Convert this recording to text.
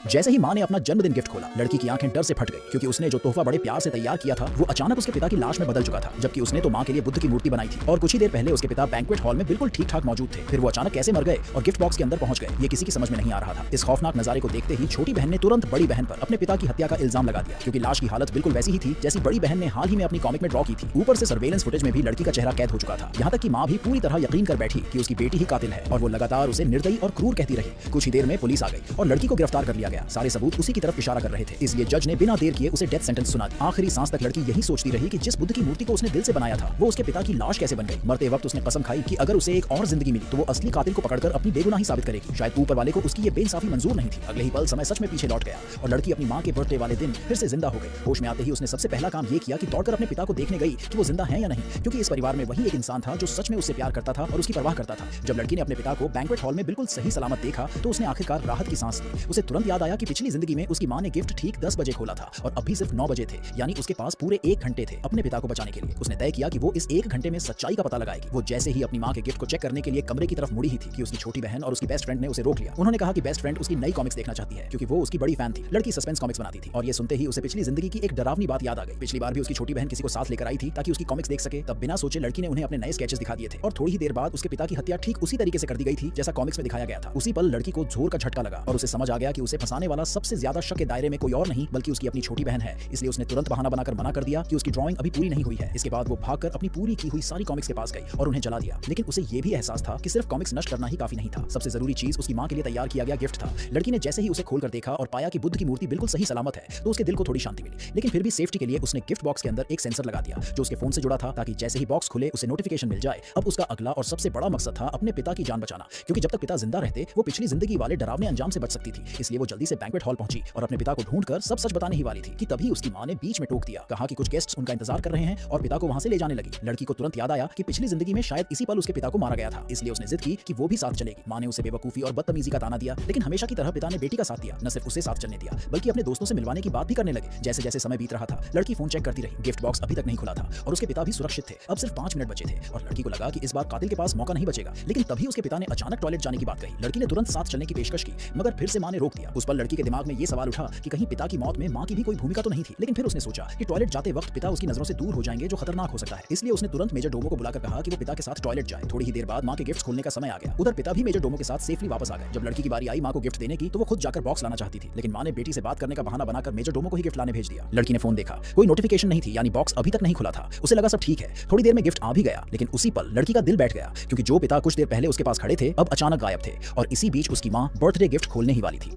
जैसे ही माँ ने अपना जन्मदिन गिफ्ट खोला, लड़की की आंखें डर से फट गई, क्योंकि उसने जो तोहफा बड़े प्यार से तैयार किया था वो अचानक उसके पिता की लाश में बदल चुका था। जबकि उसने तो माँ के लिए बुद्ध की मूर्ति बनाई थी और कुछ ही देर पहले उसके पिता बैंक्वेट हॉल में बिल्कुल ठीक ठाक मौजूद थे। फिर वो अचानक कैसे मर गए और गिफ्ट बॉक्स के अंदर पहुंच गए, ये किसी की समझ में नहीं आ रहा था। इस खौफनाक नजारे को देखते ही छोटी बहन ने तुरंत बड़ी बहन पर अपने पिता की हत्या का इल्जाम लगा दिया, क्योंकि लाश की हालत बिल्कुल वैसी ही थी जैसी बड़ी बहन ने हाल ही में अपनी कॉमिक में ड्रॉ की थी। ऊपर से सर्वेलेंस फुटेज में भी लड़की का चेहरा कैद हो चुका था। यहाँ तक कि माँ भी पूरी तरह यकीन कर बैठी कि उसकी बेटी ही कातिल है और वो लगातार उसे निर्दयी और क्रूर कहती रही। कुछ ही देर में पुलिस आ गई और लड़की को गिरफ्तार कर लिया गया। सारे सबूत उसी की तरफ इशारा कर रहे थे, इसलिए जज ने बिना देर किए उसे डेथ सेंटेंस सुना दिया। आखिरी सांस तक लड़की यही सोचती रही कि जिस बुद्ध की मूर्ति को उसने दिल से बनाया था वो उसके पिता की लाश कैसे बन गई। मरते वक्त उसने कसम खाई कि अगर उसे एक और जिंदगी मिली तो वो असली कातिल को पकड़कर अपनी बेगुनाही साबित करेगी। शायद ऊपर वाले को उसकी ये बेइंसाफी मंजूर नहीं थी। अगले ही पल समय सच में पीछे लौट गया और लड़की अपनी माँ के बर्थडे वाले दिन फिर से जिंदा हो गई। होश में आते ही उसने सबसे पहला काम ये किया कि दौड़कर अपने पिता को देखने गई कि वो जिंदा है या नहीं, क्योंकि इस परिवार में वही एक इंसान था जो सच में उससे प्यार करता था और उसकी परवाह करता था। जब लड़की ने अपने पिता को बैंक्वेट हॉल में बिल्कुल सही सलामत देखा तो उसने आखिरकार राहत की सांस ली। उसे तुरंत याद आया कि पिछली जिंदगी में उसकी माँ ने गिफ्ट ठीक 10 बजे खोला था और अभी सिर्फ 9 बजे थे, यानी उसके पास पूरे 1 घंटे थे अपने पिता को बचाने के लिए। उसने तय किया कि वो इस 1 घंटे में सच्चाई का पता लगाएगी। वो जैसे ही अपनी माँ के गिफ्ट को चेक करने के लिए कमरे की तरफ मुड़ी ही थी कि उसकी छोटी बहन और उसकी बेस्ट फ्रेंड ने उसे रोक लिया। उन्होंने कहा कि बेस्ट फ्रेंड उसकी नई कॉमिक्स देखना चाहती है, क्योंकि वो उसकी बड़ी फैन थी। लड़की सस्पेंस कॉमिक्स बनाती थी और ये सुनते ही उसे पिछली जिंदगी की एक डरावनी बात याद आ गई। पिछली बार भी उसकी छोटी बहन किसी को साथ लेकर आई थी ताकि उसकी कॉमिक्स देख सके। तब बिना सोचे लड़की ने उन्हें अपने नए स्केचेस दिखा दिए थे और थोड़ी ही देर बाद उसके पिता की हत्या ठीक उसी तरीके से कर दी गई थी जैसा कॉमिक्स में दिखाया गया था। उसी पल लड़की को जोर का झटका लगा और उसे समझ आ गया कि उसे फंसाने वाला सबसे ज्यादा शक के दायरे में कोई और नहीं बल्कि उसकी अपनी छोटी बहन है। इसलिए उसने तुरंत बहाना बनाकर मना कर दिया कि उसकी ड्राइंग अभी पूरी नहीं हुई है। इसके बाद वो भागकर अपनी पूरी की हुई सारी कॉमिक्स के पास गई और उन्हें जला दिया। लेकिन उसे ये भी एहसास था कि सिर्फ कॉमिक्स नष्ट करना ही काफी नहीं था। सबसे जरूरी चीज उसकी माँ के लिए तैयार किया गया गिफ्ट था। लड़की ने जैसे ही उसे खोलकर देखा और पाया कि बुद्ध की मूर्ति बिल्कुल सही सलामत है तो उसके दिल को थोड़ी शांति मिली। लेकिन फिर भी सेफ्टी के लिए उसने गिफ्ट बॉक्स के अंदर एक सेंसर लगा दिया जो उसके फोन से जुड़ा था, ताकि जैसे ही बॉक्स खुले उसे नोटिफिकेशन मिल जाए। अब उसका अगला और सबसे बड़ा मकसद था अपने पिता की जान बचाना, क्योंकि जब तक पिता जिंदा रहते वो पिछली जिंदगी वाले डरावने अंजाम से बच सकती थी। इसलिए वो जल्दी से बैंक्वेट हॉल पहुंची और अपने पिता को ढूंढकर सब सच बताने ही वाली थी कि तभी उसकी माँ ने बीच में टोक दिया, कहा कि कुछ गेस्ट्स उनका इंतजार कर रहे हैं और पिता को वहां से ले जाने लगी। लड़की को तुरंत याद आया कि पिछली जिंदगी में शायद इसी पल उसके पिता को मारा गया था, इसलिए उसने जिद की कि वो भी साथ चलेगी। माँ ने उसे बेवकूफी और बदतमीजी का ताना दिया, लेकिन हमेशा की तरह पिता ने बेटी का साथ दिया। न सिर्फ उसे साथ चलने दिया बल्कि अपने दोस्तों से मिलवाने की बात भी करने लगे। जैसे जैसे समय बीत रहा था लड़की फोन चेक करती रही। गिफ्ट बॉक्स अभी तक नहीं खुला था और उसके पिता भी सुरक्षित थे। अब सिर्फ 5 मिनट बचे थे और लड़की को लगा कि इस बार कातिल के पास मौका नहीं बचेगा। लेकिन तभी उसके पिता ने अचानक टॉयलेट जाने की बात कही। लड़की ने तुरंत साथ चलने की पेशकश की, मगर फिर से माँ ने रोक दिया। उस पर लड़की के दिमाग में ये सवाल उठा कि कहीं पिता की मौत में माँ की भी कोई भूमिका तो नहीं थी। लेकिन फिर उसने सोचा कि टॉयलेट जाते वक्त पिता उसकी नजरों से दूर हो जाएंगे, जो खतरनाक हो सकता है। इसलिए उसने तुरंत मेजर डोमो को बुलाकर कहा कि वो पिता के साथ टॉयलेट जाए। थोड़ी ही देर बाद माँ के गिफ्ट खोलने का समय आ गया। उधर पिता भी मेजर डोमो के साथ सेफली वापस आ गए। जब लड़की की बारी आई माँ को गिफ्ट देने की तो वो खुद जाकर बॉक्स लाना चाहती थी, लेकिन माँ ने बेटी से बात करने का बहाना बनाकर मेजर डोमो को ही गिफ्ट लाने भेज दिया। लड़की ने फोन देखा, कोई नोटिफिकेशन नहीं थी, यानी बॉक्स अभी तक नहीं खुला था। उसे लगा सब ठीक है। थोड़ी देर में गिफ्ट आ भी गया, लेकिन उसी पल लड़की का दिल बैठ गया, क्योंकि जो पिता कुछ देर पहले उसके पास खड़े थे अब अचानक गायब थे और इसी बीच उसकी माँ बर्थडे गिफ्ट खोलने ही वाली थी।